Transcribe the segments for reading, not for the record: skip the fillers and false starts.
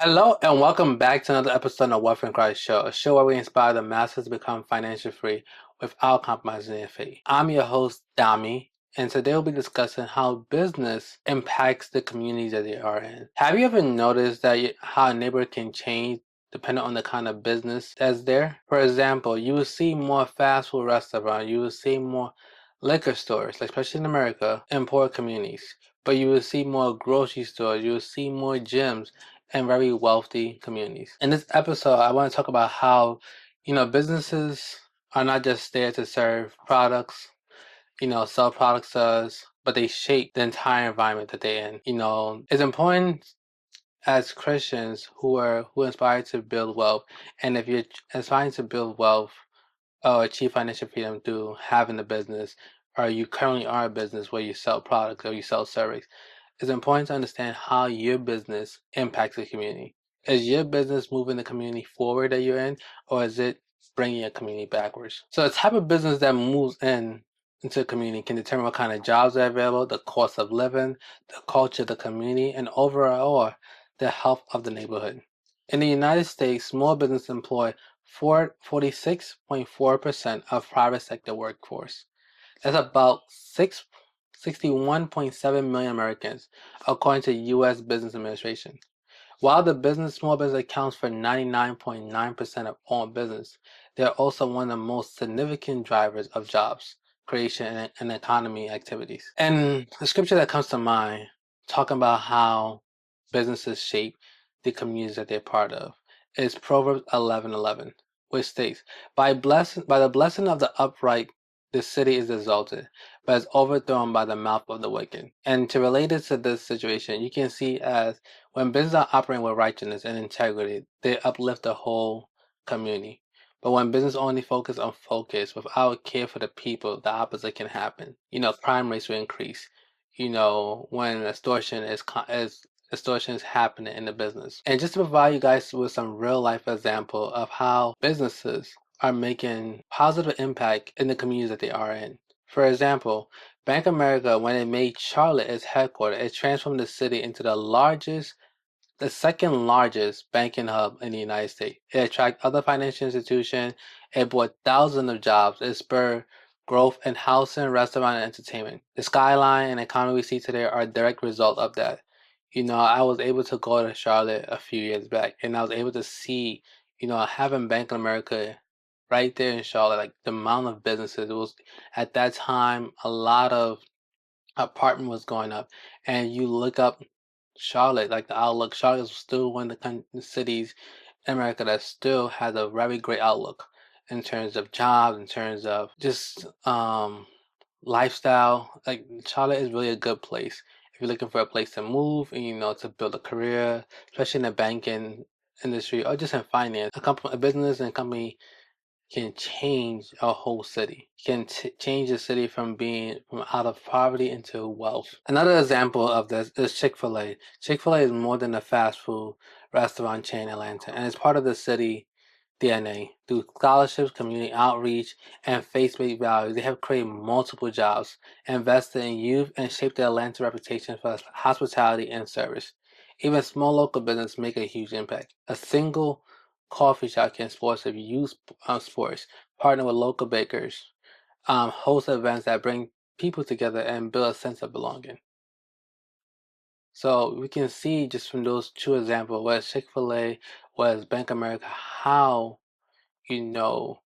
Hello and welcome back to another episode of Wealth and Christ Show, a show where we inspire the masses to become financially free without compromising their faith. I'm your host, Dami, and today we'll be discussing how business impacts the communities that they are in. Have you ever noticed that how a neighborhood can change depending on the kind of business that's there? For example, you will see more fast food restaurants, you will see more liquor stores, especially in America, in poor communities. But you will see more grocery stores, you will see more gyms and very wealthy communities. In this episode, I want to talk about how, businesses are not just there to serve products, sell products to us, but they shape the entire environment that they're in. It's important as Christians who are inspired to build wealth, and if you're aspiring to build wealth or achieve financial freedom through having a business, or you currently are a business where you sell products or you sell service, it's important to understand how your business impacts the community. Is your business moving the community forward that you're in, or is it bringing your community backwards? So the type of business that moves into a community can determine what kind of jobs are available, the cost of living, the culture of the community, and overall the health of the neighborhood. In the United States, small business employ 46.4% of private sector workforce. That's about 61.7 million Americans, according to U.S. Business Administration. While the small business accounts for 99.9% of all business, they are also one of the most significant drivers of jobs creation and economy activities. And the scripture that comes to mind, talking about how businesses shape the communities that they're part of, is Proverbs 11:11, which states, by the blessing of the upright, the city is exalted, but is overthrown by the mouth of the wicked. And to relate it to this situation, you can see as when businesses are operating with righteousness and integrity, they uplift the whole community. But when business only focus without care for the people, the opposite can happen. Crime rates will increase. When extortion is happening in the business. And just to provide you guys with some real life example of how businesses are making positive impact in the communities that they are in. For example, Bank of America, when it made Charlotte its headquarters, it transformed the city into the second largest banking hub in the United States. It attracted other financial institutions, it brought thousands of jobs, it spurred growth in housing, restaurant, and entertainment. The skyline and economy we see today are a direct result of that. I was able to go to Charlotte a few years back, and I was able to see, having Bank of America right there in Charlotte, like the amount of businesses. It was at that time a lot of apartment was going up, and you look up Charlotte, like the outlook. Charlotte is still one of the cities in America that still has a very great outlook in terms of jobs, in terms of just lifestyle. Like Charlotte is really a good place if you're looking for a place to move and to build a career, especially in the banking industry or just in finance. A business and company can change a whole city, can change a city from being from out of poverty into wealth. Another example of this is Chick-fil-A. Chick-fil-A is more than a fast food restaurant chain in Atlanta, and it's part of the city DNA. Through scholarships, community outreach, and faith-based values, they have created multiple jobs, invested in youth, and shaped the Atlanta reputation for hospitality and service. Even small local businesses make a huge impact. A single coffee shop can sponsor youth sports, partner with local bakers, host events that bring people together and build a sense of belonging. So we can see just from those two examples, whether Chick-fil-A, whether Bank of America, how you know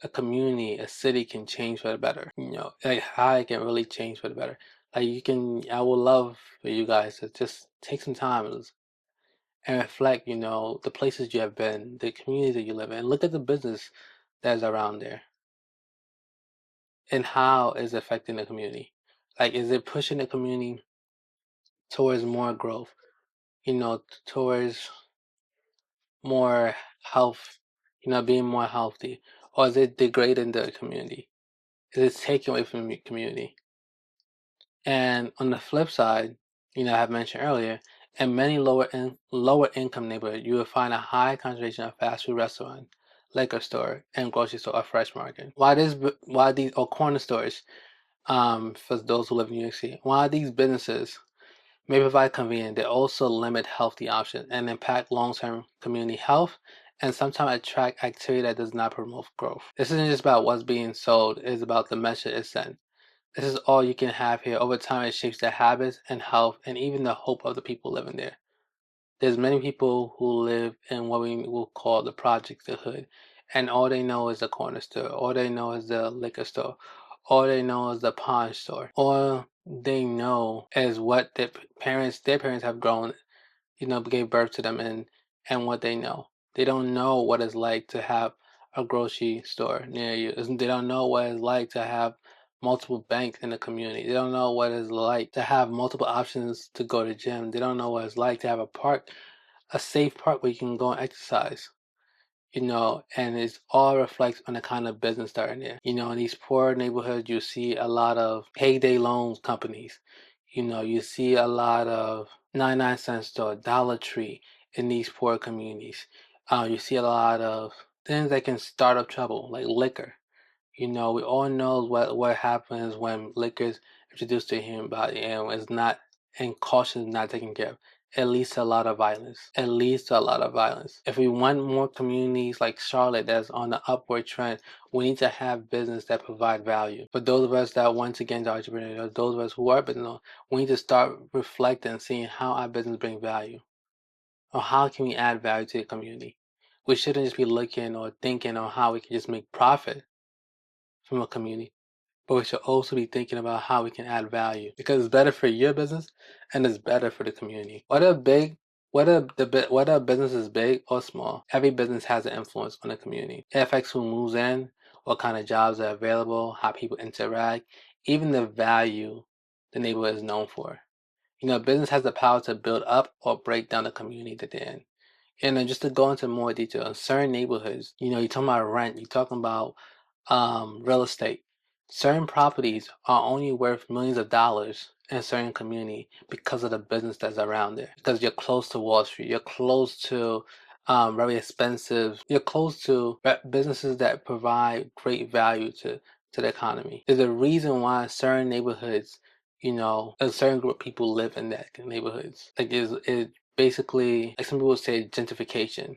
a community, a city can change for the better. Like how it can really change for the better. I would love for you guys to just take some time and reflect, the places you have been, the communities that you live in. Look at the business that's around there and how is it affecting the community. Like, is it pushing the community towards more growth, towards more health, being more healthy? Or is it degrading the community? Is it taking away from the community? And on the flip side, I have mentioned earlier, in many lower income neighborhoods, you will find a high concentration of fast food restaurant, liquor store, and grocery store or fresh market. Why these or corner stores, for those who live in New York City, why these businesses may provide convenience, they also limit healthy options and impact long-term community health and sometimes attract activity that does not promote growth. This isn't just about what's being sold, it's about the message it's sent. This is all you can have here. Over time, it shapes the habits and health and even the hope of the people living there. There's many people who live in what we will call the project, the hood, and all they know is the corner store. All they know is the liquor store. All they know is the pawn store. All they know is what their parents have grown, gave birth to them and what they know. They don't know what it's like to have a grocery store near you. They don't know what it's like to have multiple banks in the community. They don't know what it's like to have multiple options to go to gym. They don't know what it's like to have a park, a safe park where you can go and exercise. And it all reflects on the kind of business that are in there. In these poor neighborhoods, you see a lot of payday loans companies. You see a lot of 99-cent store, Dollar Tree in these poor communities. You see a lot of things that can start up trouble, like liquor. We all know what happens when liquor is introduced to the human body and is not and caution is not taken care of. It leads to a lot of violence. It leads to a lot of violence. If we want more communities like Charlotte that's on the upward trend, we need to have business that provide value. For those of us that want to get into entrepreneurship, those of us who are business owners, we need to start reflecting and seeing how our business brings value. Or how can we add value to the community? We shouldn't just be looking or thinking on how we can just make profit from a community, but we should also be thinking about how we can add value because it's better for your business and it's better for the community. Whether a business is big or small, every business has an influence on the community. It affects who moves in, what kind of jobs are available, how people interact, even the value the neighborhood is known for. Business has the power to build up or break down the community that they're in. And then just to go into more detail, in certain neighborhoods, you're talking about rent, you're talking about real estate. Certain properties are only worth millions of dollars in a certain community because of the business that's around there. Because you're close to Wall Street, you're close to very expensive, you're close to businesses that provide great value to the economy. There's a reason why certain neighborhoods, a certain group of people live in that neighborhoods. Like it basically, like some people say, gentrification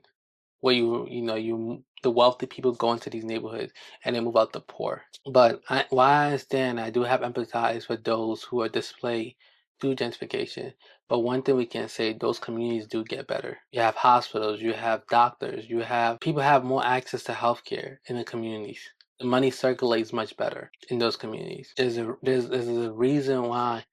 where the wealthy people go into these neighborhoods and they move out the poor. But while I understand, I do have empathize for those who are displaced through gentrification. But one thing we can say, those communities do get better. You have hospitals, you have doctors, you have people have more access to healthcare in the communities. The money circulates much better in those communities. There's a reason why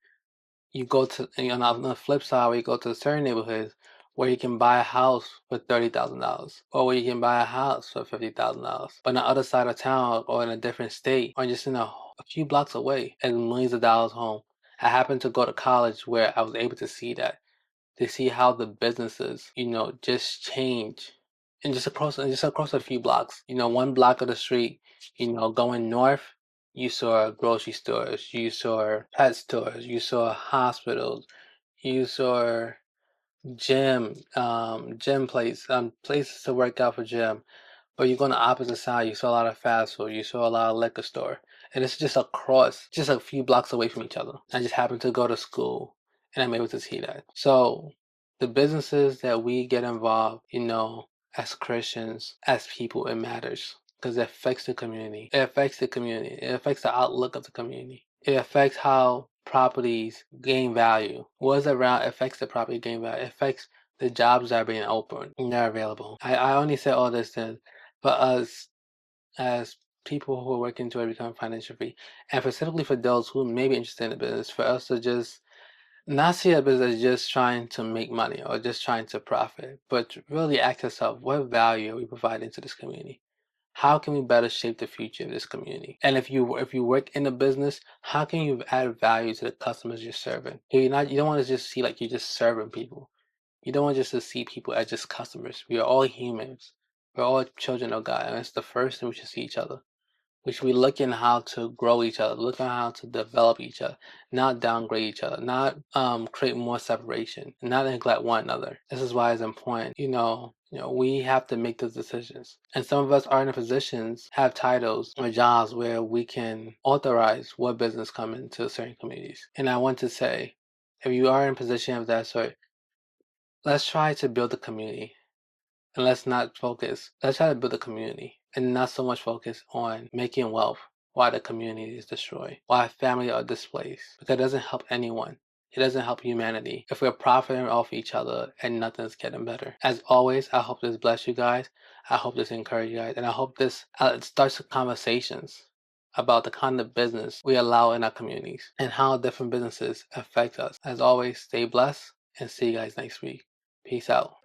you go to, on the flip side, where you go to certain neighborhoods where you can buy a house for $30,000 or where you can buy a house for $50,000. But on the other side of town or in a different state or just in a few blocks away and millions of dollars home. I happened to go to college where I was able to see that, to see how the businesses, just change. And just across a few blocks, one block of the street, going north, you saw grocery stores, you saw pet stores, you saw hospitals, you saw gym places to work out for gym. But you go on the opposite side, you saw a lot of fast food, you saw a lot of liquor store. And it's just across, just a few blocks away from each other. I just happened to go to school and I'm able to see that. So the businesses that we get involved, as Christians, as people, it matters because it affects the community. It affects the community. It affects the outlook of the community. It affects how properties gain value. What's around affects the property gain value. It affects the jobs that are being opened and they're available. I only say all this to for us as people who are working to become financial free, and specifically for those who may be interested in the business, for us to just not see a business as just trying to make money or just trying to profit, but really ask yourself, what value are we providing to this community? How can we better shape the future of this community? And if you work in a business, how can you add value to the customers you're serving? You don't want to just see like you're just serving people. You don't want just to see people as just customers. We are all humans. We're all children of God, and it's the first thing we should see each other. We should be looking how to grow each other, looking how to develop each other, not downgrade each other, not create more separation, not neglect one another. This is why it's important. We have to make those decisions. And some of us are in a positions, have titles or jobs where we can authorize what business come into certain communities. And I want to say If you are in a position of that sort, let's try to build a community. And let's try to build a community and not so much focus on making wealth while the community is destroyed, while family are displaced. Because it doesn't help anyone. It doesn't help humanity if we're profiting off each other and nothing's getting better. As always, I hope this bless you guys. I hope this encourage you guys. And I hope this starts conversations about the kind of business we allow in our communities and how different businesses affect us. As always, stay blessed and see you guys next week. Peace out.